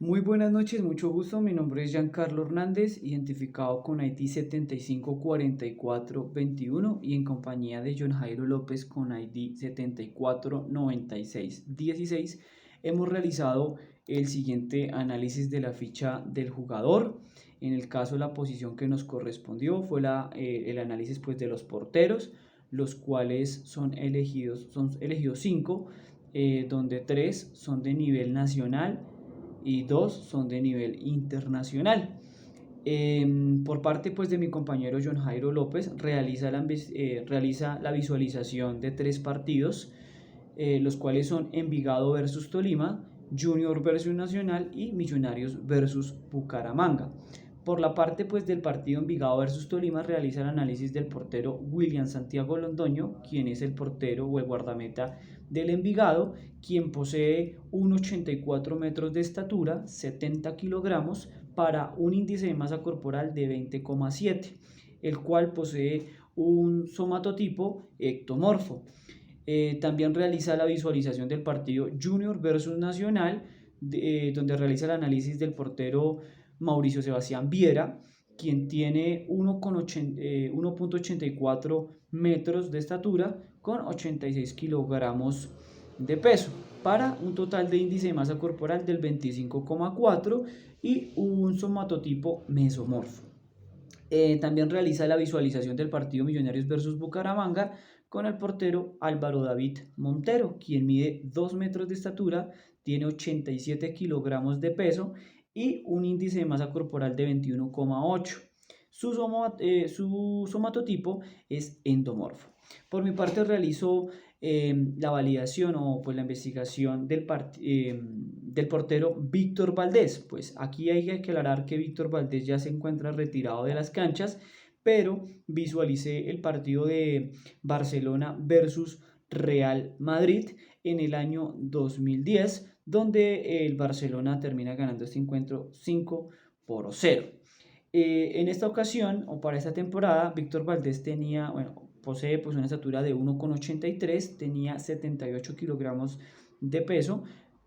Muy buenas noches, mucho gusto. Mi nombre es Giancarlo Hernández, identificado con ID 754421 y en compañía de John Jairo López con ID 749616. Hemos realizado el siguiente análisis de la ficha del jugador. En el caso, la posición que nos correspondió fue el análisis pues, de los porteros, los cuales son elegidos 5, donde 3 son de nivel nacional y 2 son de nivel internacional. Por parte pues, de mi compañero John Jairo López, realiza la visualización de 3 partidos, los cuales son Envigado versus Tolima, Junior versus Nacional y Millonarios versus Bucaramanga. Por la parte pues, del partido Envigado versus Tolima, realiza el análisis del portero William Santiago Londoño, quien es el portero o el guardameta del Envigado, quien posee 1,84 metros de estatura, 70 kilogramos, para un índice de masa corporal de 20,7, el cual posee un somatotipo ectomorfo. También realiza la visualización del partido Junior versus Nacional, donde realiza el análisis del portero Mauricio Sebastián Viera, quien tiene 1,84 metros de estatura con 86 kilogramos de peso, para un total de índice de masa corporal del 25,4 y un somatotipo mesomorfo. También realiza la visualización del partido Millonarios versus Bucaramanga con el portero Álvaro David Montero, quien mide 2 metros de estatura, tiene 87 kilogramos de peso y un índice de masa corporal de 21,8. Su somatotipo es endomorfo. Por mi parte realizo la validación o pues la investigación del portero Víctor Valdés. Pues aquí hay que aclarar que Víctor Valdés ya se encuentra retirado de las canchas, pero visualicé el partido de Barcelona versus Real Madrid en el año 2010, donde el Barcelona termina ganando este encuentro 5-0. En esta ocasión, o para esta temporada, Víctor Valdés posee pues una estatura de 1,83, tenía 78 kilogramos de peso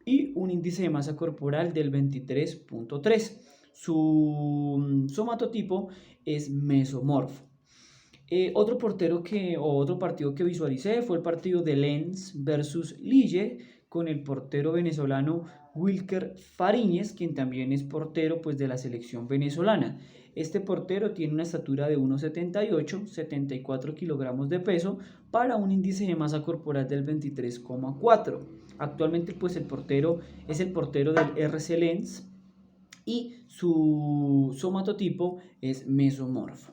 y un índice de masa corporal del 23,3. Su somatotipo es mesomorfo. Otro partido que visualicé fue el partido de Lens versus Lille, con el portero venezolano Wilker Fariñez, quien también es portero pues, de la selección venezolana. Este portero tiene una estatura de 1,78, 74 kilogramos de peso, para un índice de masa corporal del 23,4. Actualmente pues, el portero es el portero del RC Lens y su somatotipo es mesomorfo.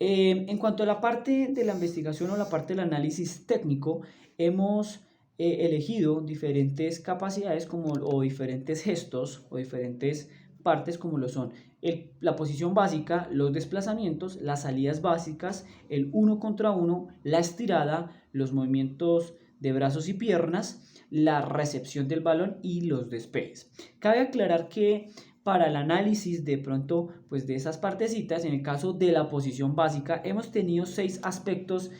En cuanto a la parte de la investigación o la parte del análisis técnico, hemos elegido diferentes capacidades o diferentes gestos o diferentes partes como lo son la posición básica, los desplazamientos, las salidas básicas, el 1 contra 1, la estirada, los movimientos de brazos y piernas, la recepción del balón y los despejes. Cabe aclarar que para el análisis de pronto pues de esas partecitas, en el caso de la posición básica, hemos tenido 6 aspectos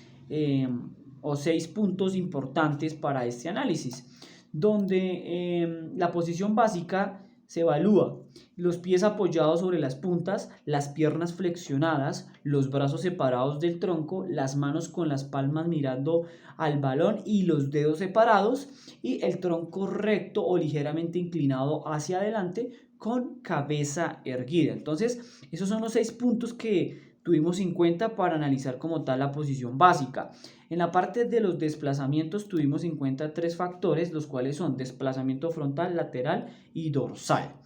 o 6 puntos importantes para este análisis, donde la posición básica se evalúa los pies apoyados sobre las puntas, las piernas flexionadas, los brazos separados del tronco, las manos con las palmas mirando al balón y los dedos separados, y el tronco recto o ligeramente inclinado hacia adelante con cabeza erguida. Entonces, esos son los 6 puntos que tuvimos en cuenta para analizar como tal la posición básica. En la parte de los desplazamientos tuvimos en cuenta 3 factores, los cuales son desplazamiento frontal, lateral y dorsal.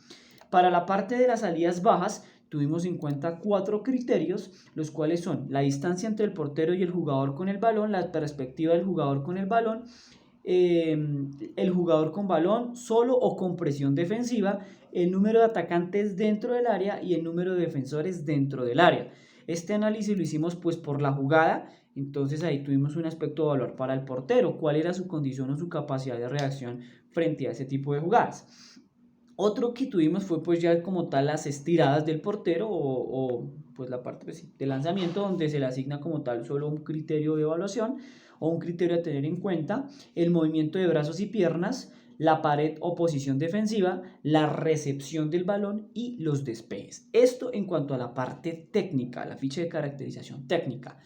Para la parte de las salidas bajas tuvimos en cuenta 4 criterios, los cuales son la distancia entre el portero y el jugador con el balón, la perspectiva del jugador con el balón, el jugador con balón solo o con presión defensiva, el número de atacantes dentro del área y el número de defensores dentro del área. Este análisis lo hicimos pues por la jugada, entonces ahí tuvimos un aspecto de valor para el portero, cuál era su condición o su capacidad de reacción frente a ese tipo de jugadas. Otro que tuvimos fue pues ya como tal las estiradas del portero pues la parte pues, de lanzamiento, donde se le asigna como tal solo un criterio de evaluación o un criterio a tener en cuenta, el movimiento de brazos y piernas, la pared o posición defensiva, la recepción del balón y los despejes. Esto en cuanto a la parte técnica, la ficha de caracterización técnica.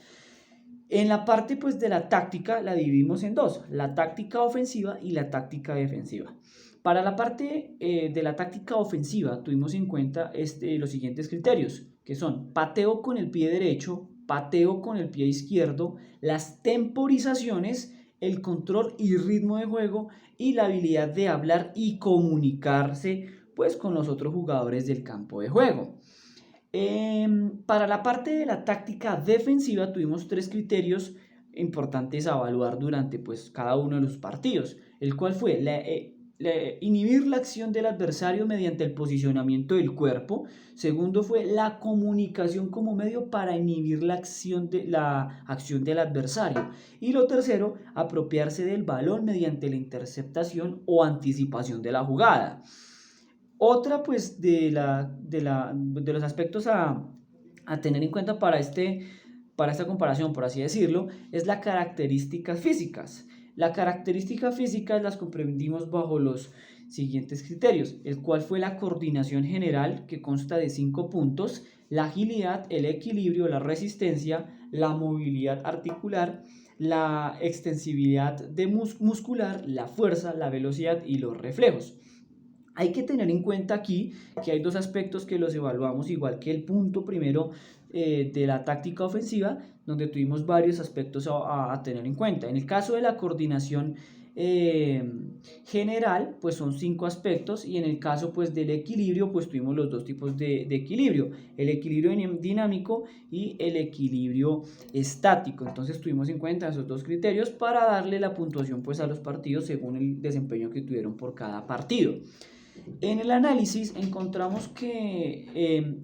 En la parte pues de la táctica la dividimos en dos, la táctica ofensiva y la táctica defensiva. Para la parte de la táctica ofensiva tuvimos en cuenta los siguientes criterios, que son pateo con el pie derecho, pateo con el pie izquierdo, las temporizaciones, el control y ritmo de juego y la habilidad de hablar y comunicarse pues con los otros jugadores del campo de juego. Para la parte de la táctica defensiva tuvimos tres criterios importantes a evaluar durante pues, cada uno de los partidos, el cual fue inhibir la acción del adversario mediante el posicionamiento del cuerpo. Segundo fue la comunicación como medio para inhibir la acción del adversario. Y lo tercero, apropiarse del balón mediante la interceptación o anticipación de la jugada. Otra pues de los aspectos a tener en cuenta para esta comparación, por así decirlo, es las características físicas. Las características físicas las comprendimos bajo los siguientes criterios, el cual fue la coordinación general, que consta de 5 puntos, la agilidad, el equilibrio, la resistencia, la movilidad articular, la extensibilidad muscular, la fuerza, la velocidad y los reflejos. Hay que tener en cuenta aquí que hay dos aspectos que los evaluamos, igual que el punto primero de la táctica ofensiva, donde tuvimos varios aspectos a tener en cuenta. En el caso de la coordinación general, pues son 5 aspectos, y en el caso pues del equilibrio, pues tuvimos los dos tipos de equilibrio, el equilibrio dinámico y el equilibrio estático. Entonces tuvimos en cuenta esos dos criterios para darle la puntuación pues a los partidos según el desempeño que tuvieron por cada partido. En el análisis encontramos que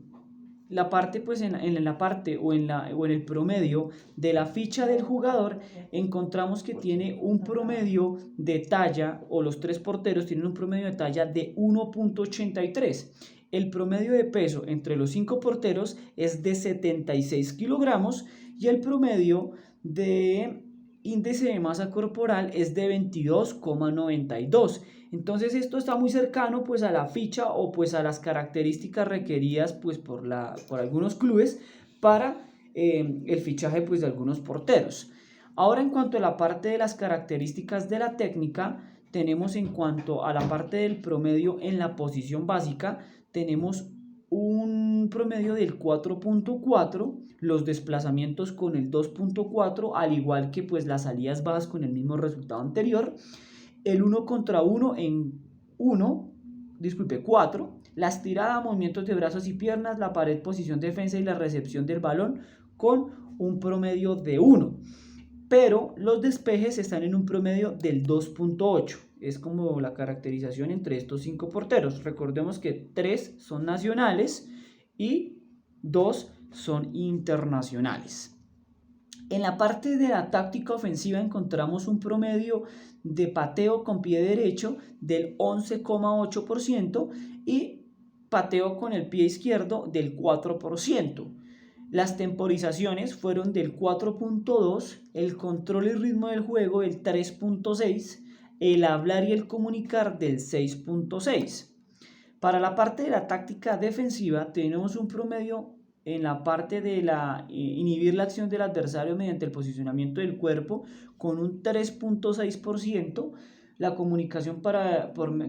la parte, pues en la parte o en el promedio de la ficha del jugador, encontramos que tiene un promedio de talla, o los tres porteros tienen un promedio de talla de 1.83. El promedio de peso entre los 5 porteros es de 76 kilogramos y el promedio de índice de masa corporal es de 22,92. Entonces esto está muy cercano pues a la ficha o pues a las características requeridas pues por algunos clubes para el fichaje pues de algunos porteros. Ahora, en cuanto a la parte de las características de la técnica, tenemos en cuanto a la parte del promedio en la posición básica, tenemos un promedio del 4.4, los desplazamientos con el 2.4, al igual que pues las salidas bajas con el mismo resultado anterior, el 1 contra 1 en 4, la estirada, movimientos de brazos y piernas, la pared, posición defensa y la recepción del balón con un promedio de 1. Pero los despejes están en un promedio del 2.8. Es como la caracterización entre estos 5 porteros. Recordemos que 3 son nacionales y 2 son internacionales. En la parte de la táctica ofensiva encontramos un promedio de pateo con pie derecho del 11,8% y pateo con el pie izquierdo del 4%. Las temporizaciones fueron del 4.2, el control y ritmo del juego del 3.6, el hablar y el comunicar del 6.6. Para la parte de la táctica defensiva tenemos un promedio en la parte de inhibir la acción del adversario mediante el posicionamiento del cuerpo con un 3.6%, la comunicación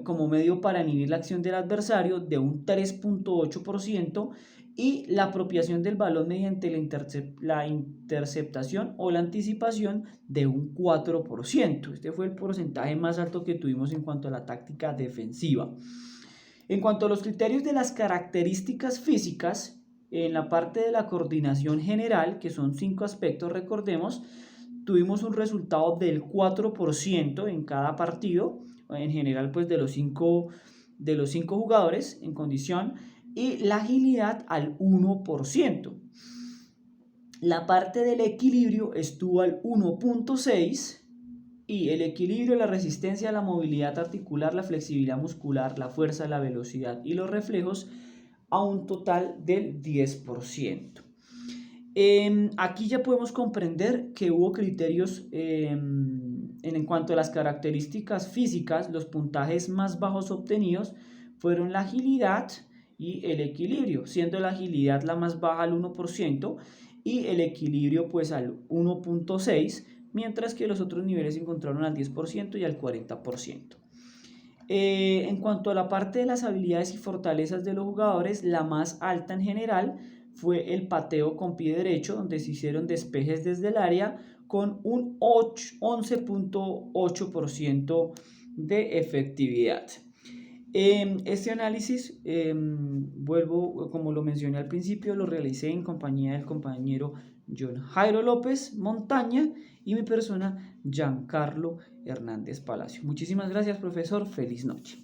como medio para inhibir la acción del adversario de un 3.8%, y la apropiación del balón mediante la interceptación o la anticipación de un 4%. Este fue el porcentaje más alto que tuvimos en cuanto a la táctica defensiva. En cuanto a los criterios de las características físicas, en la parte de la coordinación general, que son 5 aspectos, recordemos, tuvimos un resultado del 4% en cada partido, en general pues de los 5 jugadores en condición, y la agilidad al 1%. La parte del equilibrio estuvo al 1.6, y el equilibrio, la resistencia, la movilidad articular, la flexibilidad muscular, la fuerza, la velocidad y los reflejos a un total del 10%. Aquí ya podemos comprender que hubo criterios En cuanto a las características físicas, los puntajes más bajos obtenidos fueron la agilidad y el equilibrio, siendo la agilidad la más baja al 1% y el equilibrio pues al 1.6%, mientras que los otros niveles se encontraron al 10% y al 40%. En cuanto a la parte de las habilidades y fortalezas de los jugadores, la más alta en general fue el pateo con pie derecho, donde se hicieron despejes desde el área con un 11.8% de efectividad. Este análisis, vuelvo, como lo mencioné al principio, lo realicé en compañía del compañero John Jairo López Montaña y mi persona, Giancarlo Hernández Palacio. Muchísimas gracias, profesor. Feliz noche.